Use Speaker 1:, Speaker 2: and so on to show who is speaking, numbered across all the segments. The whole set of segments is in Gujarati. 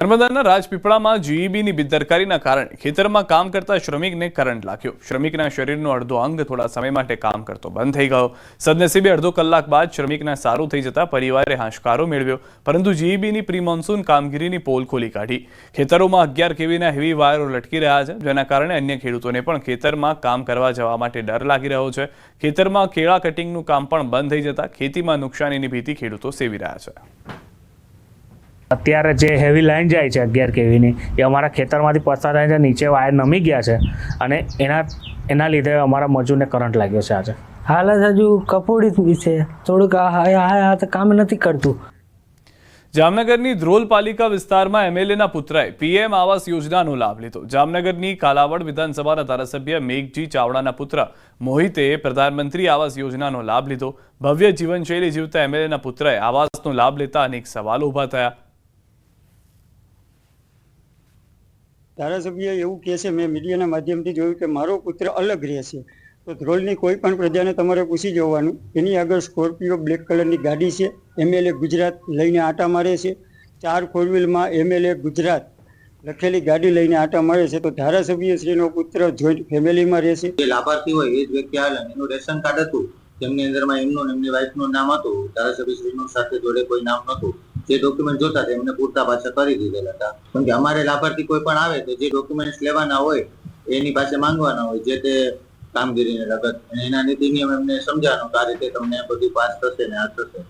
Speaker 1: નર્મદાના રાજપીપળામાં જીઈબીની બેદરકારીના કારણે ખેતરમાં કામ કરતા શ્રમિકને કરંટ લાગ્યો। શ્રમિકના શરીરનો અડધો અંગ થોડા સમય માટે કામ કરતો બંધ થઈ ગયો। સદનસીબે અડધો કલાક બાદ શ્રમિકને સારું થઈ જતા પરિવારે હાશકારો મેળવ્યો, પરંતુ જીઈબીની પ્રી મોન્સૂન કામગીરીની પોલ ખોલી કાઢી। ખેતરોમાં 11 કેવીના હેવી વાયરો લટકી રહ્યા છે, જેના કારણે અન્ય ખેડૂતોને પણ ખેતરમાં કામ કરવા જવા માટે ડર લાગી રહ્યો છે। ખેતરમાં કેળા કટિંગનું કામ પણ બંધ થઈ જતા ખેતીમાં નુકસાનીની ભીતિ ખેડૂતો સેવી રહ્યા છે।
Speaker 2: અત્યારે જે હેવી લાઈન જાય છે 11 કેવીની એ અમારા ખેતરમાંથી પસાર થાય છે, નીચે વાયર નમી ગયા છે અને એના લીધે અમારા મજૂરને કરંટ લાગ્યો છે। આજે
Speaker 3: હાલત હજુ કપોડી છે, થોડુંક કામ નથી કરતું।
Speaker 1: જામનગરની ધ્રોલ પાલિકા વિસ્તારમાં એમએલએના પુત્રએ પીએમ આવાસ યોજનાનો લાભ લીધો। જામનગરની કાલાવડ વિધાનસભાના ધારાસભ્ય મેઘજી ચાવડાના પુત્ર મોહિતે પ્રધાનમંત્રી આવાસ યોજનાનો લાભ લીધો। ભવ્ય જીવનશૈલી જીવતા એમએલએના પુત્રએ આવાસનો લાભ લેતા અનેક સવાલો ઊભા થયા।
Speaker 4: ધારાસભ્ય એવું કહે છે, મેં મીડિયાના માધ્યમથી જોયું કે મારો પુત્ર અલગ રહેશે, તો ધ્રોલની કોઈ પણ પ્રજાને તમારે પૂછી જવાનું। એની આગળ સ્કોર્પિયો બ્લેક કલરની ગાડી છે, એમએલએ ગુજરાત લઈને આટા મારે છે। 4 4 વ્હીલમાં એમએલએ ગુજરાત લખેલી ગાડી લઈને આટા મારે છે, તો ધારાસભ્ય શ્રીનો પુત્ર જોઈન્ટ ફેમિલીમાં રહેશે।
Speaker 5: જે લાભાર્થી હોય એ જ વ્યક્તિ આવે, એનું રેશન કાર્ડ હતું, જેમની અંદરમાં એમનું એમની વાઇફનું નામ હતું, ધારાસભ્ય શ્રીનું સાથે જોડે કોઈ નામ નહોતું। જે ડોક્યુમેન્ટ જોતા હતા એમને પૂરતા પાછા કરી દીધેલા હતા, કેમ કે અમારે લાભાર્થી કોઈ પણ આવે તો જે ડોક્યુમેન્ટ્સ લેવાના હોય એની પાસે માંગવાના હોય, જે તે કામગીરીને લગત એના નીતિ નિયમ એમને સમજાવવાનો કે આ રીતે તમને બધું પાસ થશે ને આ થશે।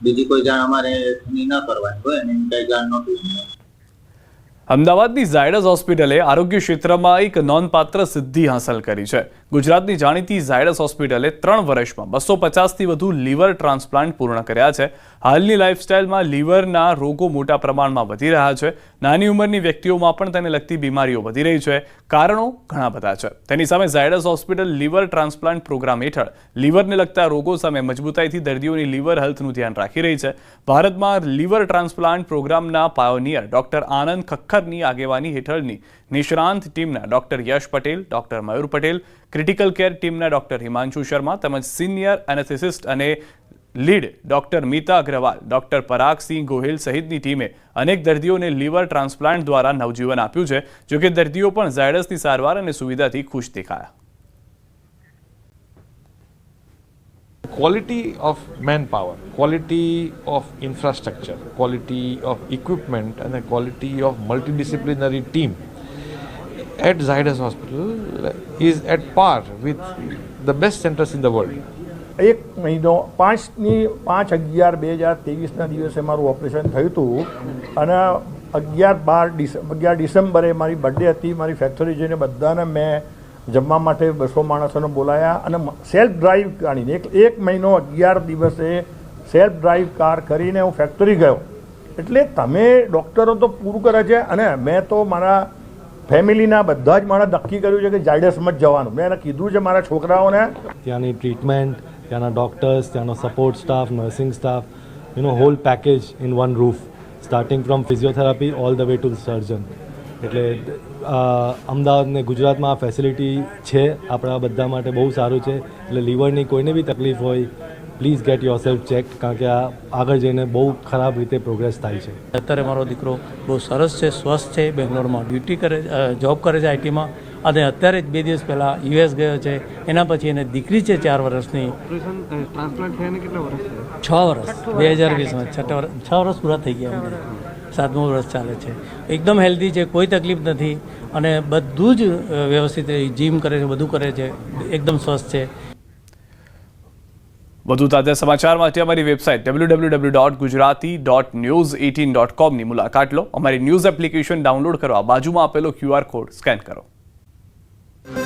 Speaker 5: બીજી કોઈ જાણ અમારે એની ન કરવાની હોય અને એની કઈ જાણ નહોતી।
Speaker 1: અમદાવાદની ઝાયડસ હોસ્પિટલે આરોગ્ય ક્ષેત્રમાં એક નોંધપાત્ર સિદ્ધિ હાંસલ કરી છે। ગુજરાતની જાણીતી ઝાયડસ હોસ્પિટલે 3 વર્ષમાં 250થી વધુ લીવર ટ્રાન્સપ્લાન્ટ પૂર્ણ કર્યા છે। હાલની લાઇફસ્ટાઇલમાં લીવરના રોગો મોટા પ્રમાણમાં વધી રહ્યા છે। નાની ઉંમરની વ્યક્તિઓમાં પણ તેને લગતી બીમારીઓ વધી રહી છે। કારણો ઘણા બધા છે। તેની સામે Zydus hospital liver transplant programme હેઠળ લીવરને લગતા રોગો સામે મજબૂતાઈથી દર્દીઓની લીવર હેલ્થનું ધ્યાન રાખી રહી છે। ભારતમાં લીવર ટ્રાન્સપ્લાન્ટ પ્રોગ્રામના પાયોનિયર ડોક્ટર આનંદ ખખ્ખરની આગેવાની હેઠળની નિષ્ણાંત ટીમના doctor Yash Patel, doctor Mayur Patel, critical care ટીમના ડોક્ટર હિમાંશુ શર્મા તેમજ સિનિયર એનેસ્થેસિસ્ટ અને lead doctor Mita Agarwal, doctor Paragsinh Gohil સહિતની ટીમે અનેક દર્દીઓને લીવર ટ્રાન્સપ્લાન્ટ દ્વારા નવજીવન આપ્યું છે। જોકે દર્દીઓ પણ ઝાયડસની સારવાર અને સુવિધાથી ખુશ દેખાયા।
Speaker 6: Quality of manpower, quality of infrastructure, quality of equipment and the quality of multidisciplinary team at Zydus Hospital is at par with the best centers in the world.
Speaker 7: એક મહિનો 5/11/2023ના દિવસે મારું ઓપરેશન થયું હતું અને 11 ડિસેમ્બરે મારી બર્થડે હતી। મારી ફેક્ટરી જઈને બધાને મેં જમવા માટે 200 માણસોને બોલાયા અને સેલ્ફ ડ્રાઈવ ગાડીને એક મહિનો 11 દિવસે સેલ્ફ ડ્રાઈવ કાર કરીને હું ફેક્ટરી ગયો। એટલે તમે ડૉક્ટરો તો પૂરું કરે છે અને મેં તો મારા ફેમિલીના બધા જ મારા નક્કી કર્યું છે કે ઝાયડસમાં જ જવાનું। મેં એને કીધું છે મારા છોકરાઓને।
Speaker 8: ત્યાંની ટ્રીટમેન્ટ, ત્યાંના ડૉક્ટર્સ, ત્યાંનો support staff, nursing staff, whole package in one roof, starting from physiotherapy all the way to surgeon. એટલે અમદાવાદ ને ગુજરાતમાં આ ફેસિલિટી છે આપણા બધા માટે બહુ સારું છે। એટલે લીવરની કોઈને બી તકલીફ હોય please get your self check, કારણ કે આ આગળ જઈને બહુ ખરાબ રીતે પ્રોગ્રેસ થાય છે।
Speaker 9: અત્યારે મારો દીકરો બહુ સરસ છે, સ્વસ્થ છે, બેંગ્લોરમાં ડ્યુટી કરે, જોબ કરે છે આઈટીમાં, અને અત્યારે જ 2 દિવસ પહેલાં યુએસ ગયો છે। એના પછી એને દીકરી છે 4 વર્ષની।
Speaker 10: ટ્રાન્સપ્લાન્ટ થયાને કેટલા વર્ષ?
Speaker 9: 6 વર્ષ 2020માં 6 વર્ષ પૂરા થઈ ગયા, 7મું વર્ષ ચાલે છે। એકદમ હેલ્ધી છે, કોઈ તકલીફ નથી અને બધું જ વ્યવસ્થિત જીમ કરે છે, બધું કરે છે, એકદમ સ્વસ્થ છે।
Speaker 1: વધુ તાજા સમાચાર માટે અમારી વેબસાઇટ www.gujarati.news18.com ની મુલાકાત લો। અમારી ન્યૂઝ એપ્લિકેશન ડાઉનલોડ કરવા બાજુમાં આપેલો QR કોડ સ્કેન કરો।